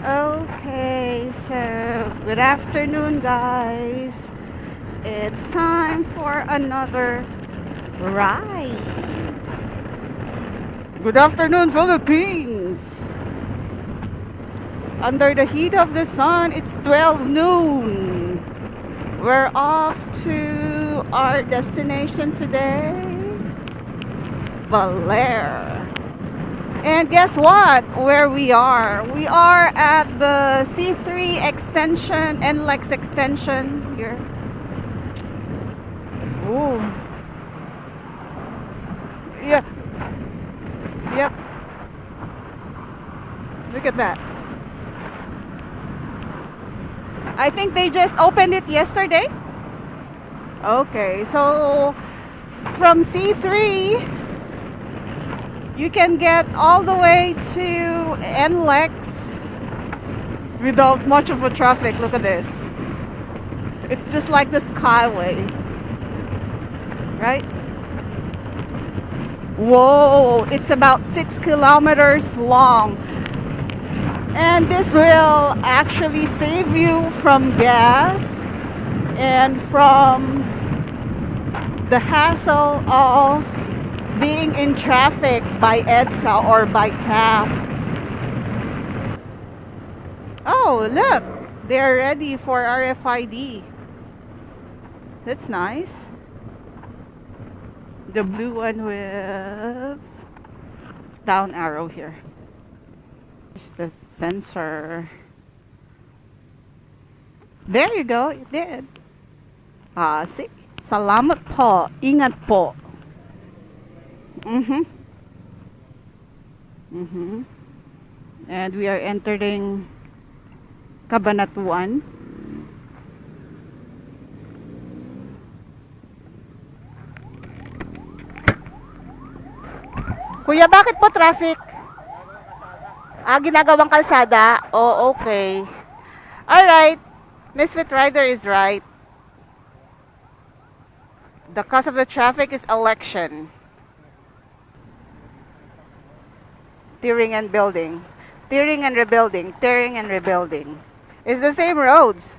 Okay, so good afternoon, guys. It's time for another ride. Good afternoon, Philippines. Under the heat of the sun, it's 12 noon. We're off to our destination today, Baler. And guess what? Where we are? We are at the C3 extension, NLEX extension here. Ooh. Yeah. Yep. Look at that. I think they just opened it yesterday. Okay, so from C3 you can get all the way to NLEX without much of a traffic. Look at this. It's just like the Skyway, right? Whoa, it's about 6 kilometers long. And this will actually save you from gas and from the hassle of being in traffic by EDSA or by TAF. Oh, look, they're ready for RFID. That's nice. The blue one with down arrow here. There's the sensor. There you go, it did. See? Salamat po. Ingat po. And we are entering Cabanatuan. Kuya, bakit po traffic? Ginagawang kalsada? Oh, okay. Alright. Misfit Rider is right. The cause of the traffic is election. Tearing and building. Tearing and rebuilding. Tearing and rebuilding. It's the same roads.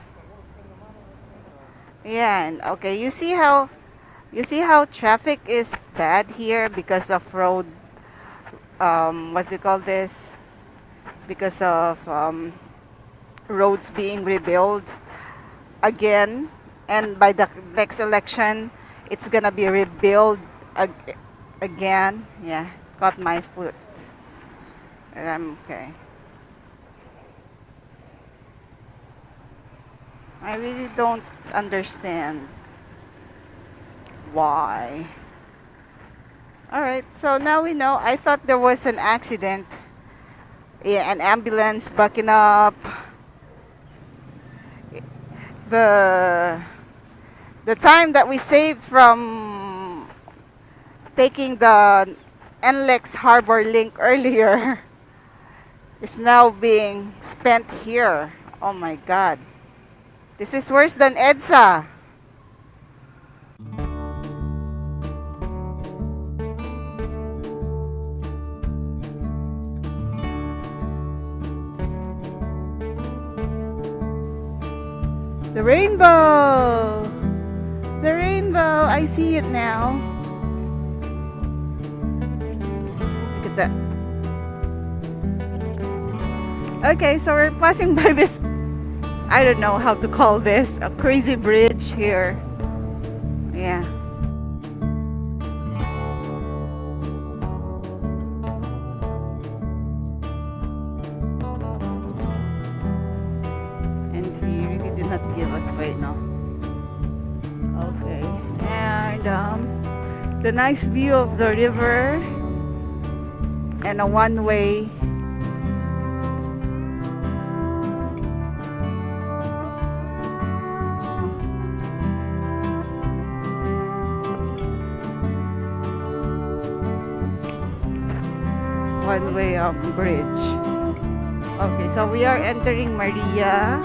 Yeah, okay. You see how traffic is bad here because of road what do you call this? Because of roads being rebuilt again, and by the next election it's gonna be rebuilt again. Yeah, caught my foot. And I'm okay. I really don't understand why. Alright, so now we know. I thought there was an accident. Yeah, an ambulance backing up. The time that we saved from taking the NLEX Harbor Link earlier is now being spent here. Oh my God. This is worse than EDSA. The rainbow! The rainbow! I see it now. Look at that. Okay, so we're passing by this, I don't know how to call this, a crazy bridge here. Yeah. Not give us right now. Okay, and the nice view of the river and a one-way. One-way bridge. Okay, so we are entering Maria.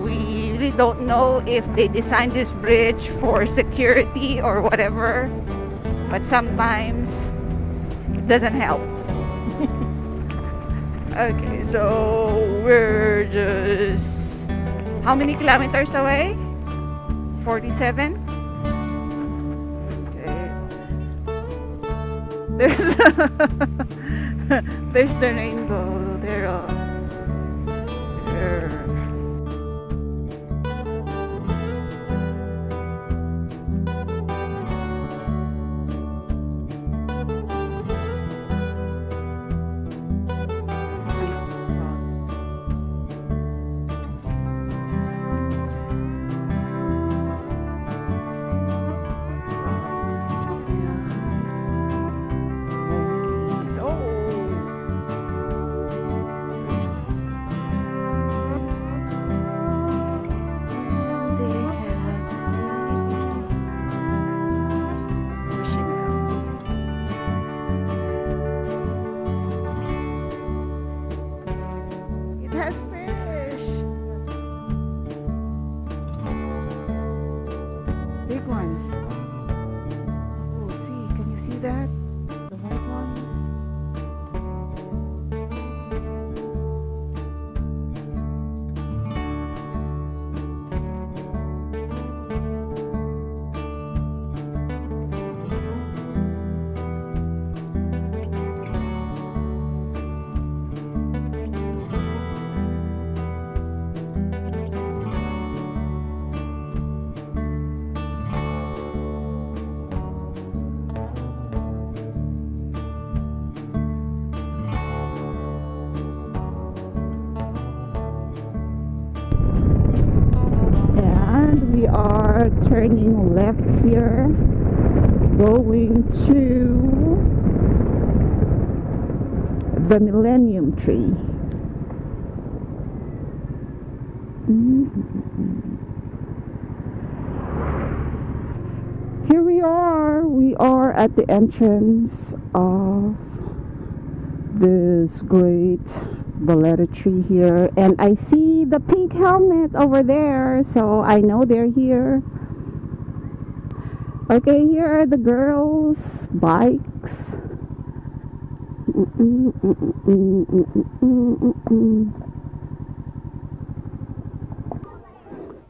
We really don't know if they designed this bridge for security or whatever, but sometimes it doesn't help. Okay, so we're just how many kilometers away? 47. Okay. There's there's the rainbow there. There. Ones. Oh, see, can you see that? The white ones. We are turning left here, going to the Millennium Tree. Here we are at the entrance of this great Baler tree here, and I see the pink helmet over there, so I know they're here. Okay, here are the girls' bikes.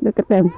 Look at them.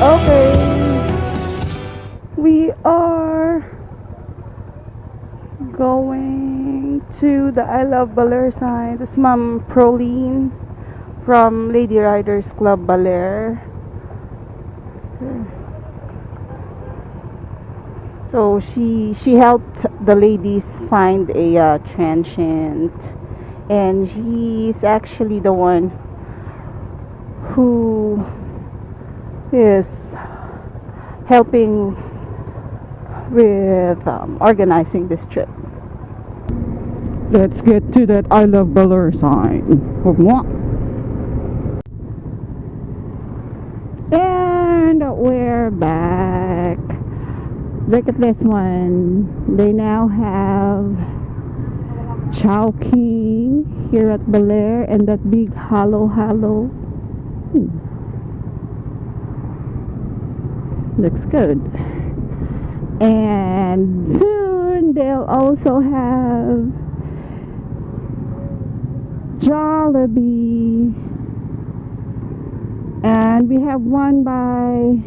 Okay, we are going to the I Love Baler sign. This is Ma'am Proline from Lady Riders Club Baler. So she helped the ladies find a transient, and he's actually the one who is helping with organizing this trip. Let's get to that I love Baler sign. And we're back. Look at this one. They now have Chowking here at Baler, and that big halo. Looks good. And soon they'll also have Jollibee, and we have one by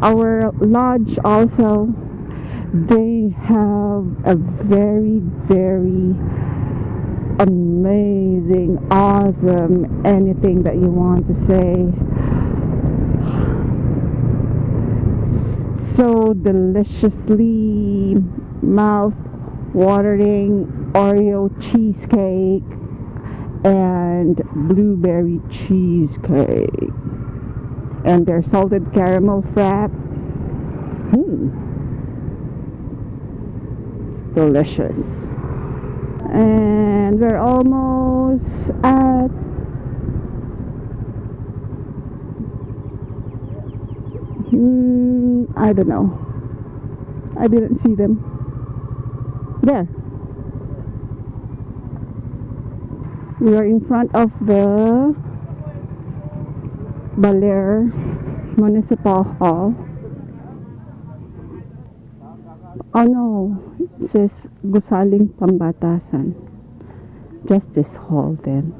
our lodge also. They have a very amazing, awesome, anything that you want to say. So deliciously mouth-watering Oreo cheesecake and blueberry cheesecake, and their salted caramel frap. It's delicious. And we're almost at I don't know. I didn't see them. There. We are in front of the Baler Municipal Hall. Oh no, it says Gusaling Pambatasan. Justice Hall then.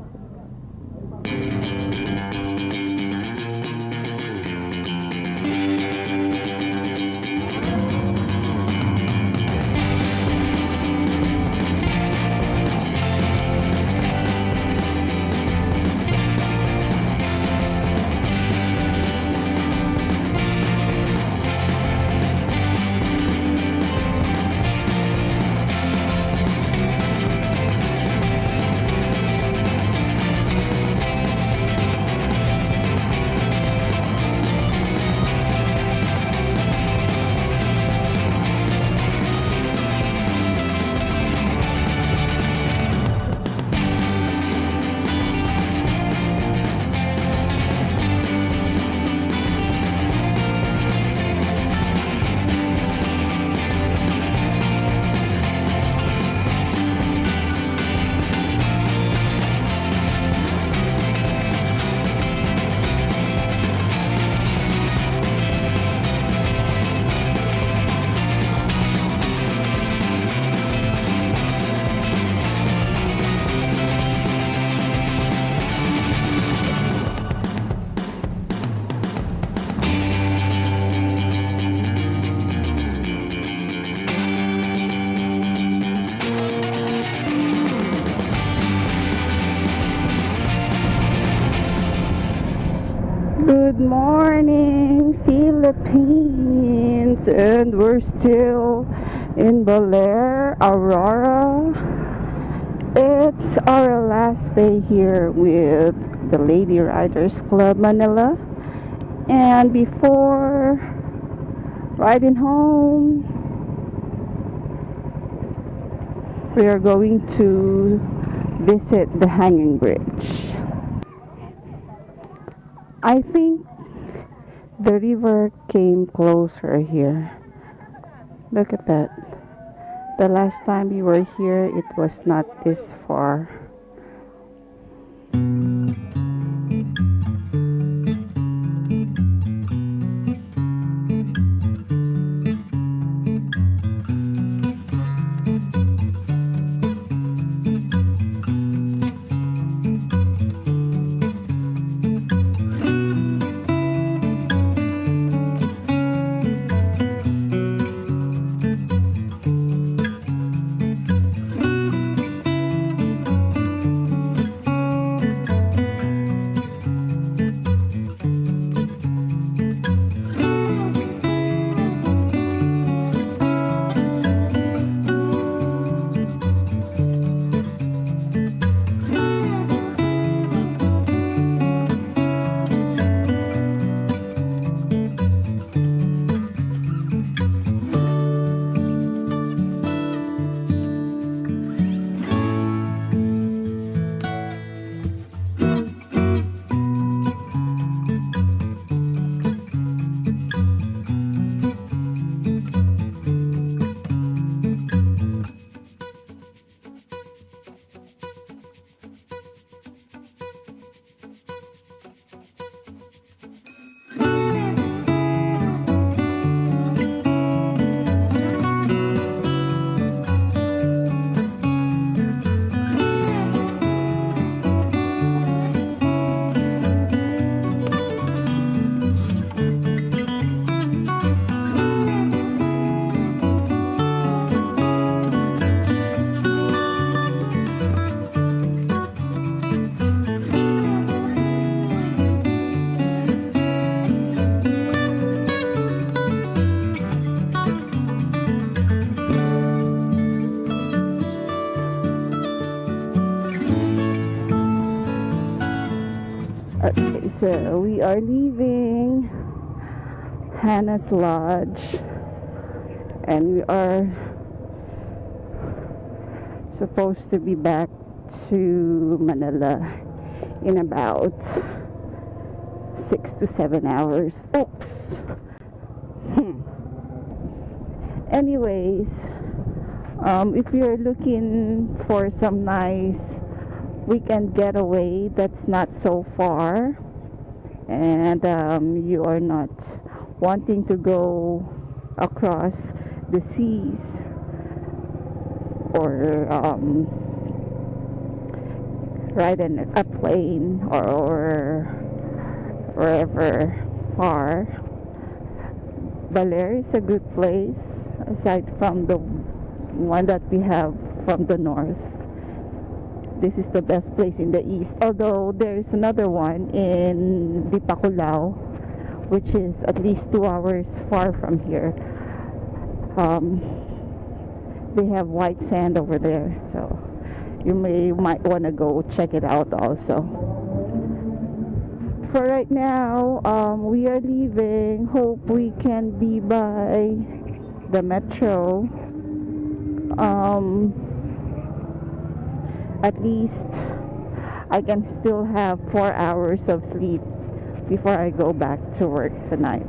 Good morning, Philippines, and we're still in Baler, Aurora. It's our last day here with the Lady Riders Club Manila, and before riding home, we are going to visit the hanging bridge. I think the river came closer here. Look at that. The last time we were here, it was not this far. Okay, so we are leaving Hannah's Lodge and we are supposed to be back to Manila in about 6 to 7 hours. Oops. Anyways, if you're looking for some nice weekend getaway that's not so far, and you are not wanting to go across the seas or ride a plane or wherever far, Baler is a good place aside from the one that we have from the north. This is the best place in the east, although there is another one in Dipaculao, which is at least 2 hours far from here. They have white sand over there, so you might want to go check it out also. For right now, we are leaving. Hope we can be by the metro. At least I can still have 4 hours of sleep before I go back to work tonight.